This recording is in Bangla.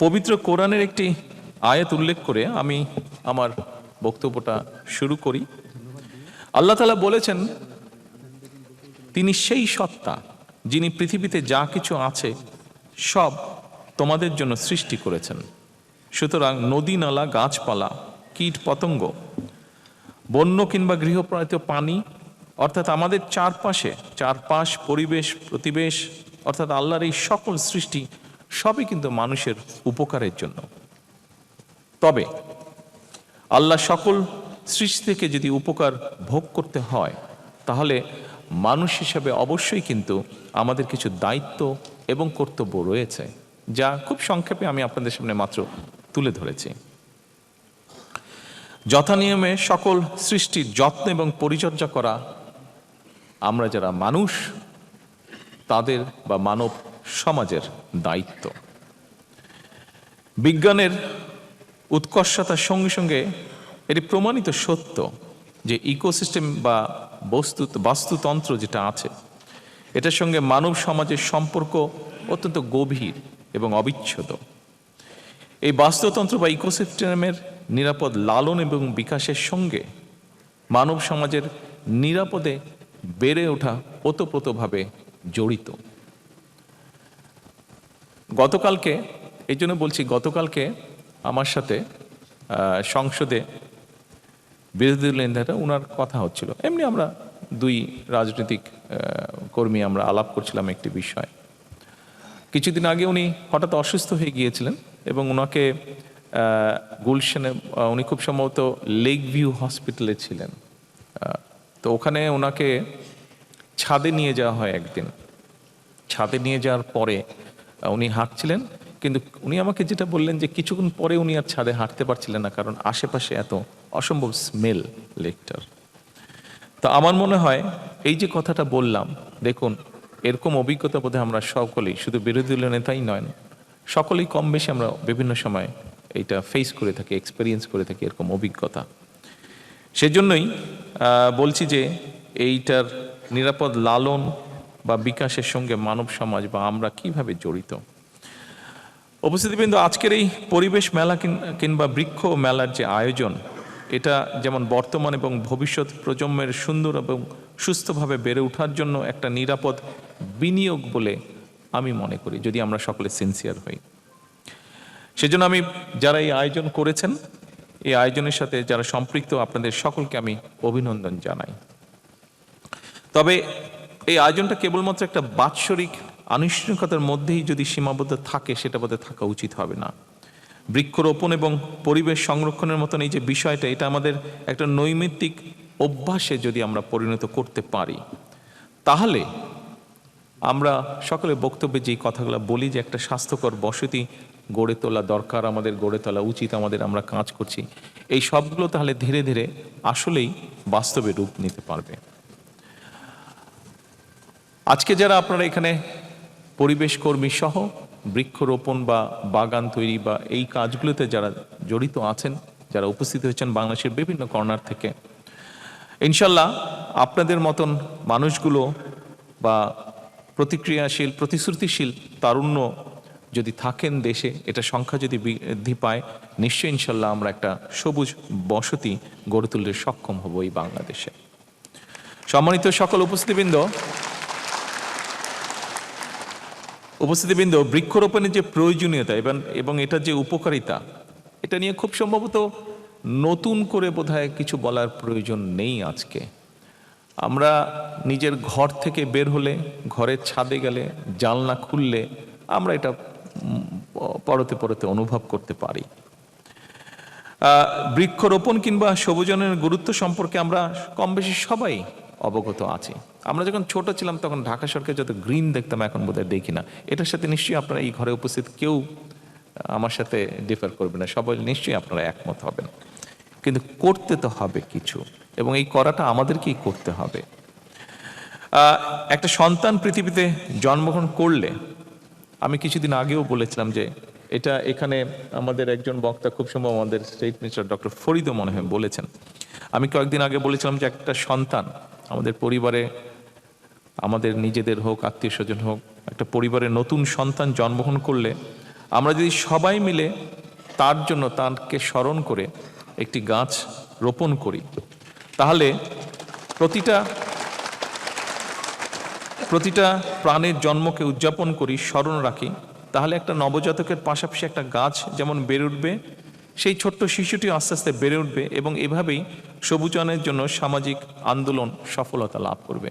পবিত্র কোরআনের একটি আয়াত উল্লেখ করে আমি আমার বক্তব্যটা শুরু করি। আল্লাহ তাআলা বলেছেন, তিনি সেই সত্তা যিনি পৃথিবীতে যা কিছু আছে সব তোমাদের জন্য সৃষ্টি করেছেন। সুতরাং নদী, নালা, গাছপালা, কীট পতঙ্গ, বন্য কিংবা গৃহপালিত পানি, অর্থাৎ আমাদের চারপাশ, পরিবেশ, প্রতিবেশ, অর্থাৎ আল্লাহর এই সকল সৃষ্টি সবই কিন্তু মানুষের উপকারের জন্য। তবে আল্লাহ সকল সৃষ্টি থেকে যদি উপকার ভোগ করতে হয়, তাহলে মানুষ হিসাবে অবশ্যই কিন্তু আমাদের কিছু দায়িত্ব এবং কর্তব্য রয়েছে, যা খুব সংক্ষেপে আমি আপনাদের সামনে মাত্র তুলে ধরেছি। যথানিয়মে সকল সৃষ্টির যত্ন এবং পরিচর্যা করা আমরা যারা মানুষ তাদের বা মানব সমাজের দায়িত্ব। বিজ্ঞানের উৎকর্ষতার সঙ্গে সঙ্গে এটি প্রমাণিত সত্য যে ইকোসিস্টেম বা বাস্তুতন্ত্র যেটা আছে, এটার সঙ্গে মানব সমাজের সম্পর্ক অত্যন্ত গভীর এবং অবিচ্ছেদ্য। এই বাস্তুতন্ত্র বা ইকোসিস্টেমের নিরাপদ লালন এবং বিকাশের সঙ্গে মানব সমাজের নিরাপদে বেড়ে ওঠা ওতপ্রোতভাবে জড়িত। গতকালকে, এই জন্য বলছি, গতকালকে আমার সাথে সংসদে বিরোধী দলীয় নেতা ওনার কথা হচ্ছিল। এমনি আমরা দুই রাজনৈতিক কর্মী আমরা আলাপ করছিলাম একটি বিষয়। কিছুদিন আগে উনি হঠাৎ অসুস্থ হয়ে গিয়েছিলেন এবং ওনাকে গুলশানে, উনি খুব সম্ভবত লেক ভিউ হসপিটালে ছিলেন। তো ওখানে ওনাকে ছাদে নিয়ে যাওয়া হয় একদিন। ছাদে নিয়ে যাওয়ার পরে উনি হাঁটছিলেন, কিন্তু উনি আমাকে যেটা বললেন যে কিছুক্ষণ পরে উনি আর ছাদে হাঁটতে পারছিলেন না, কারণ আশেপাশে এত অসম্ভব স্মেল লেকটার। তো আমার মনে হয় এই যে কথাটা বললাম, দেখুন এরকম অভিজ্ঞতা বোধহয় আমরা সকলেই, শুধু বিরোধী দলীয় নেতাই নয়, সকলেই কম বেশি আমরা বিভিন্ন সময় এইটা ফেস করে থাকি, এক্সপেরিয়েন্স করে থাকি এরকম অভিজ্ঞতা। সেজন্যই বলছি যে এইটার নিরাপদ লালন বা বিকাশের সঙ্গে মানব সমাজ বা আমরা কিভাবে জড়িত। উপস্থিতিবৃন্দ, আজকের এই পরিবেশ মেলা কিংবা বৃক্ষ মেলার যে আয়োজন, এটা যেমন বর্তমান এবং ভবিষ্যৎ প্রজন্মের সুন্দর এবং সুস্থভাবে বেড়ে ওঠার জন্য একটা নিরাপদ বিনিয়োগ বলে আমি মনে করি, যদি আমরা সকলে সিনসিয়ার হই। সেজন্য আমি যারা এই আয়োজন করেছেন, এই আয়োজনের সাথে যারা সম্পৃক্ত, আপনাদের সকলকে আমি অভিনন্দন জানাই। তবে এই আয়োজনটা কেবলমাত্র একটা বাৎসরিক আনুষ্ঠানিকতার মধ্যেই যদি সীমাবদ্ধ থাকে, সেটা বোধহয় থাকা উচিত হবে না। বৃক্ষরোপণ এবং পরিবেশ সংরক্ষণের মতন এই যে বিষয়টা, এটা আমাদের একটা নৈমিত্তিক অভ্যাসে যদি আমরা পরিণত করতে পারি, তাহলে আমরা সকলে বক্তব্যে যেই কথাগুলো বলি যে একটা স্বাস্থ্যকর বসতি গড়ে তোলা দরকার, আমাদের গড়ে তোলা উচিত, আমাদের আমরা কাজ করছি, এই সবগুলো তাহলে ধীরে ধীরে আসলেই বাস্তবে রূপ নিতে পারবে। আজকে যারা আপনারা এখানে পরিবেশ কর্মী সহ বৃক্ষরোপণ বা বাগান তৈরি বা এই কাজগুলোতে যারা জড়িত আছেন, যারা উপস্থিত হয়েছেন বাংলাদেশের বিভিন্ন কর্নার থেকে, ইনশাল্লাহ আপনাদের মতন মানুষগুলো বা প্রতিক্রিয়াশীল, প্রতিশ্রুতিশীল তারুণ্য যদি থাকেন দেশে, এটা সংখ্যা যদি বৃদ্ধি পায়, নিশ্চয়ই ইনশাল্লাহ আমরা একটা সবুজ বসতি গড়ে তুলতে সক্ষম হব এই বাংলাদেশে। সম্মানিত সকল উপস্থিতিবৃন্দ, বৃক্ষরোপণের যে প্রয়োজনীয়তা এবং এটার যে উপকারিতা, এটা নিয়ে খুব সম্ভবত নতুন করে বোধহয় কিছু বলার প্রয়োজন নেই। আজকে আমরা নিজের ঘর থেকে বের হলে, ঘরের ছাদে গেলে, জানলা খুললে আমরা এটা পরতে পরতে অনুভব করতে পারি। বৃক্ষরোপণ কিংবা সবুজায়নের গুরুত্ব সম্পর্কে আমরা কম বেশি সবাই অবগত আছি। আমরা যখন ছোট ছিলাম তখন ঢাকা সরকার যত গ্রিন দেখতাম, এখন বোধহয় দেখি না। এটার সাথে নিশ্চয়ই আপনারা এই ঘরে উপস্থিত কেউ আমার সাথে ডিফার করবে না, সবাই নিশ্চয়ই আপনারা একমত হবেন। কিন্তু করতে তো হবে কিছু, এবং এই করাটা আমাদেরকেই করতে হবে। একটা সন্তান পৃথিবীতে জন্মগ্রহণ করলে, আমি কিছুদিন আগেও বলেছিলাম যে এটা এখানে আমাদের একজন বক্তা, খুব সম্ভব আমাদের স্টেট মিনিস্টার ডক্টর ফরিদও মনে হয় বলেছেন, আমি কয়েকদিন আগে বলেছিলাম যে একটা সন্তান আমাদের পরিবারে, আমাদের নিজেদের হোক, আত্মীয় স্বজন হোক, একটা পরিবারে নতুন সন্তান জন্মগ্রহণ করলে আমরা যদি সবাই মিলে তার জন্য তাকে স্মরণ করে একটি গাছ রোপণ করি, তাহলে প্রতিটা প্রাণের জন্মকে উদযাপন করি, স্মরণ রাখি, তাহলে একটা নবজাতকের পাশাপাশি একটা গাছ যেমন বেড়ে উঠবে, সেই ছোট্ট শিশুটি আস্তে আস্তে বেড়ে উঠবে এবং এভাবেই সবুজায়নের জন্য সামাজিক আন্দোলন সফলতা লাভ করবে।